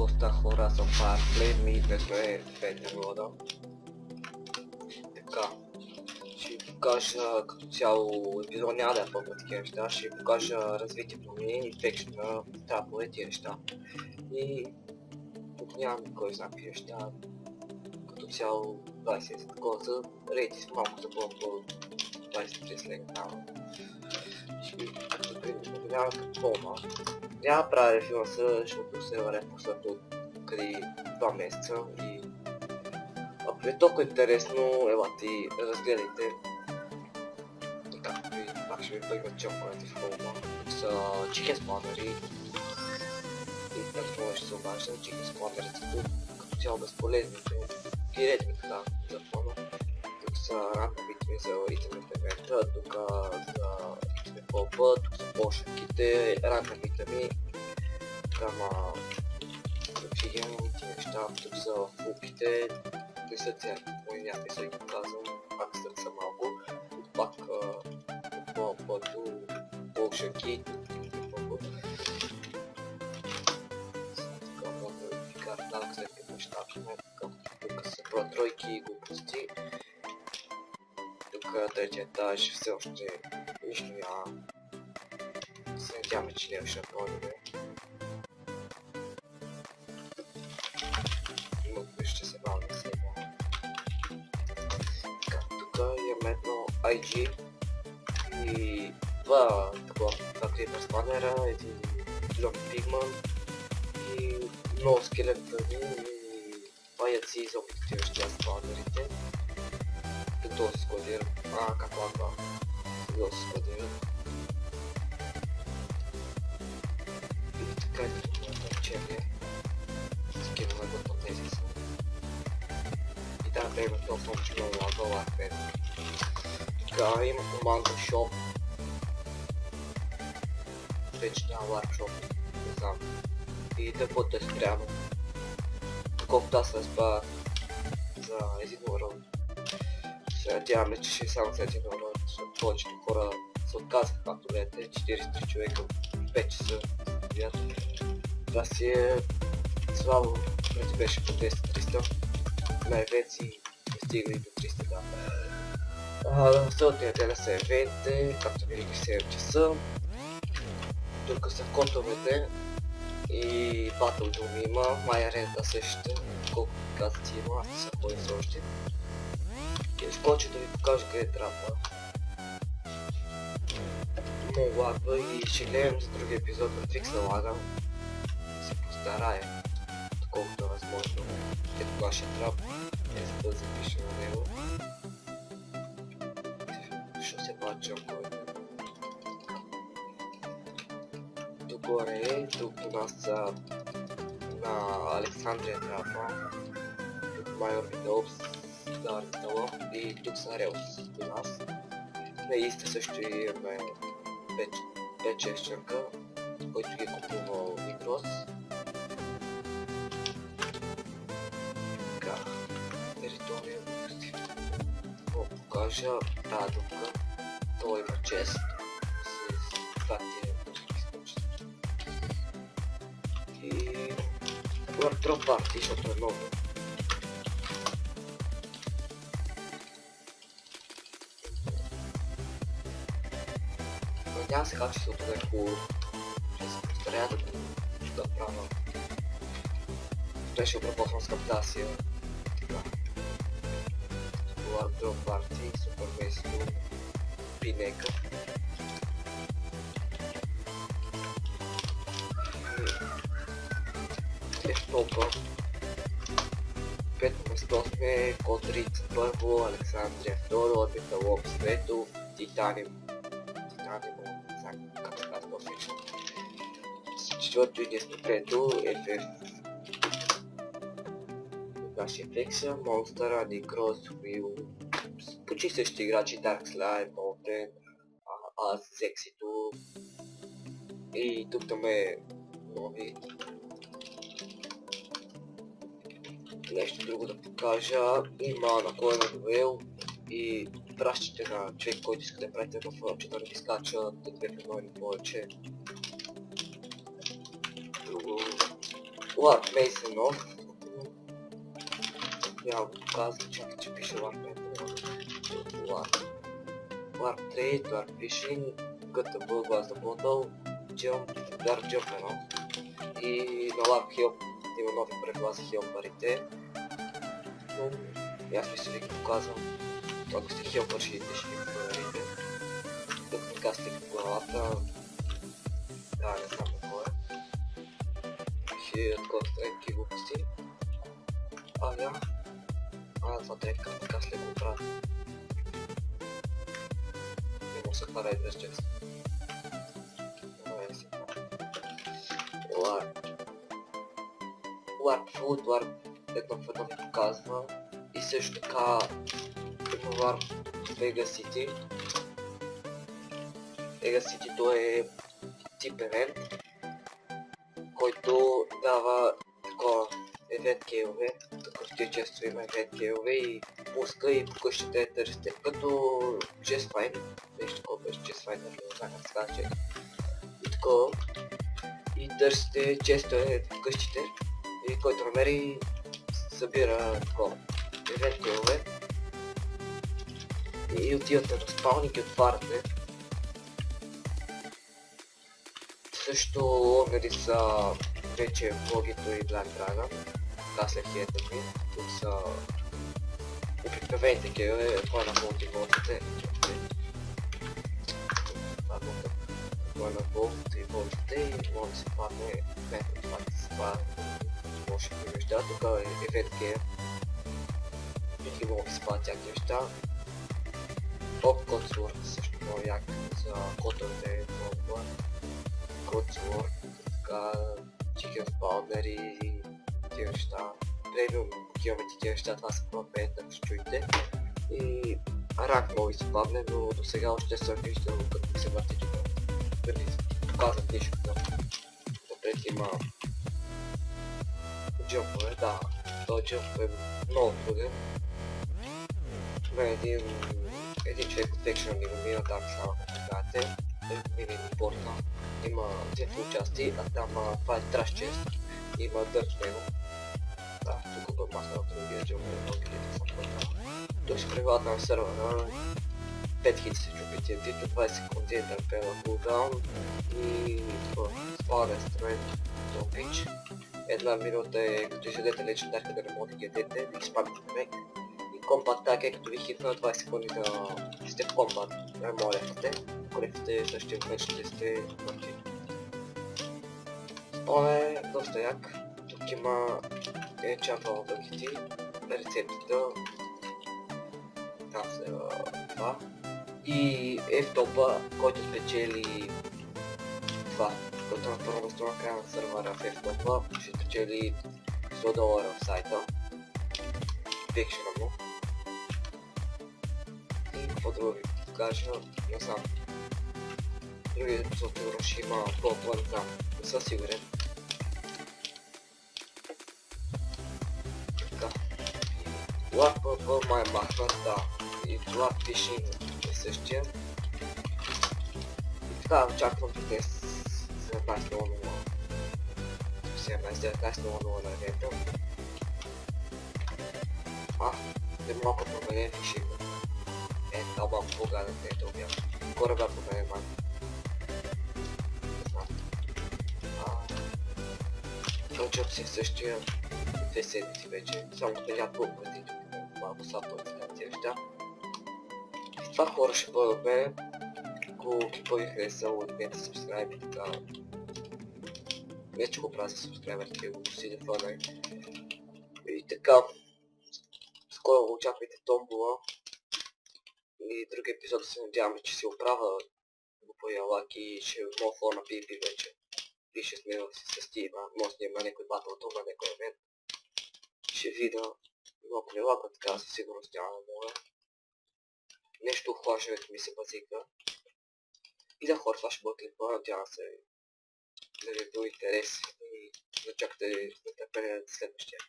Fosta Horizon Park Play сме петия мода. Така. Ще ви покажа като цяло епизод, няма да я пълна такива неща, ще ви покажа развитието ми и текст на трапове тия неща. И тук нямам кой знае какви неща. Като цяло 20 за такова за рейти са малко за по 23 легендарно. Ще ви обявявам като по-малко. Няма правя рефиланса, защото се върне пуснато от къде 2 месеца и ако ви е толкова интересно, елате и разгледайте. Както и пак ще ви бъдат чоповете в филма. Са chicken спанери и какво ще се обажда, chicken спанерите тук като цяло безполезните. Кирете ми така за фона. Тук са ранна битви за итеми певента, тук за итеми попа, тук са пошъките, ранна битви. Ама обсидиан и тия неща, тук са фулките, не са цели, някакви са ги показвам, пак са малко, тук пак по-пъто, полшаки, така много ви карта, след като нещата, тук са протройки и глупости, тук третия етаж все още нищо няма, се надяваме, че не ще напълним. Ще се бавим сега. Тук имаме едно IG и два клипер спанера, един Лон Пигман и много скелетани и паяци и зомбите неща спанерите. Като се складира, как лага, да се складира. И така е черния. Скинове го от тези са. Да, да има толкова, че много лагал лакпен. Така, има команда шоп. Вече няма ларкшоп, не знам. И тъпото е спрямо. Колкото аз разбрах за един урод. Се надяваме, че ще е само за един урод, защото повечето хора се отказаха, както гледате, 43 човека, 5 часа стоят. Това си е слабо, преди беше по 200-300. Най-вече стигали до 300 да. Следната неделя са евенте, както видите 7 часа. Тук са котовете и Battle Doom има, май аренда същата, колко казати има, аз не съм ходил за още. И скоча да ви покажа къде трябва. Много лагва и ще гледам за другия епизод на Фикс на лага. Се постарая, колкото е възможно. Ето кога ще трябва. За да запиша на него. Защо се плача около? Догоре, тук у нас са на Александрия Трапа, тук Майор Видоупс, Дар Талов и тук са Релс у нас. На Иста също имаме Печещърка, който ги е купувал Микрос. Територия покажа тази дупка. Той има чест с фактия изкочета. И Wardrobe Party, защото е много. Надявам се качеството да е хубаво. Ще се постаря да правя. Беше обработвам с каптасия. Wardrobe Party, супер весело, пинека. Лептопа. Пето место сме Котрица първо, Александрия второ, Орбита Лопс трето, Титаниум. Как се казва офично. Четвърто и ние сме трето, FF. Нашия флекса, Монстъра, Никрос, Уил, почти същи играчи, Dark Slime, Molten, аз, Зексито и тук там е нови. Нещо друго да покажа, има на кой на Дуел и пращате на човек, който иска да правите в чета да ви скачат, да две или повече. Друго Warp Maze е нов. Няма го показва, чакай, че пише Warp Maze. Warp Trade, Warp Fishing, GTB, Glass the Bottle, Jump, Dark Jump е нов. И на Warp Help има нови правила за хелпарите. Но аз мисля да ги показвам. Ако сте хелпър, ще ги проверите. Тук ми касли в главата. Да, не знам какво е. Ще откоснем глупости. Това трябва да касли го правя. Не му се хвара и без чест. Warp Food, Warp едно в едно ми показва. И също така има Warp Vega City. Vega City то е тип евент, който дава такова евент кейове, такъв ти често има евент кейове и пуска и покъщите търсите, като Chestfind, нещо такова беше Chestfind, не знам как се казва, и такова, и търсите често е къщите, и който намери събира такова евент кейове и отивате на спални ги отваряте. Също ловери са вече Fogito и Black Dragon, каслях хиета ми, тук са обикновените кейове, кой на мултиволтите. Кой на волтите и волтите и може да се падне метод, това да се падне, може да ги неща, тук е евент кейв. Вики мога да се падат всяки неща. Pop Codsword също много як за котовете е толкова. Codsword, така Chicken Spawner и тия неща. Премиум покиваме тия неща, това са много пеят, ако ще чуете. И рак мога да се падне, но до сега още съм виждал, като се върти тук. Преди показват нещо, напред има джъмпове, да. Този джъмп е много труден. Един човек от Vection ни го мина там само да знаете. Мини порта. Има две части, а там това е траш чест. Има дърт в него. Да, тук го махна от другия джъмп, много хилите съм порта. Тук ще превелят на сервера. 5 хити се чупите, дито 20 секунди е търпела кулдаун и спада е строен до пич. Една минута е като изядете легендарка да не може да ги ядете, да ги спамите на мек. Комбат так е като ви хитна 20 секунди да сте в комбат, не моля сте, ако лефте същия вече ще сте мъртви. Спона е доста як, тук има енчантвал дъкити, рецептата, там се това, и F-топа, който спечели това, който на първо место на края на сервера в F-топа, ще спечели $100 в сайта, Vection му. Какво друго ви покажа, не знам. Другия епизод сигурно ще има по-план там, не съм сигурен. Така. Warp май е махнат, да. И Warp Fishing е същия. И така, очаквам тук е 17.00. 19.00 на евента. Не мога да променя фишинга. Това малко по-гаден не е това. Кораба променя малко. Не знам. Този джоб си е същия 2 седмици вече. Само да няколко пъти тук малко сапват на тези неща. И това хора ще бъдат ако кипа ви хареса, отменете subscribe и така. Не че го правя за subscribe, го си да фана. И така. Скоро очаквайте томбола и други епизоди се надяваме, че си оправя глупия лак и ще мога фор на PvP вече. И ще сме с Стива, може да има някой батъл тук на някой евент. Ще видя, но ако не лака така, със сигурност няма да мога. Нещо охлаждането ми се базика. И да хора, това ще бъде клипа, надявам се да ви е бил интерес и да чакате да търпение на следващия.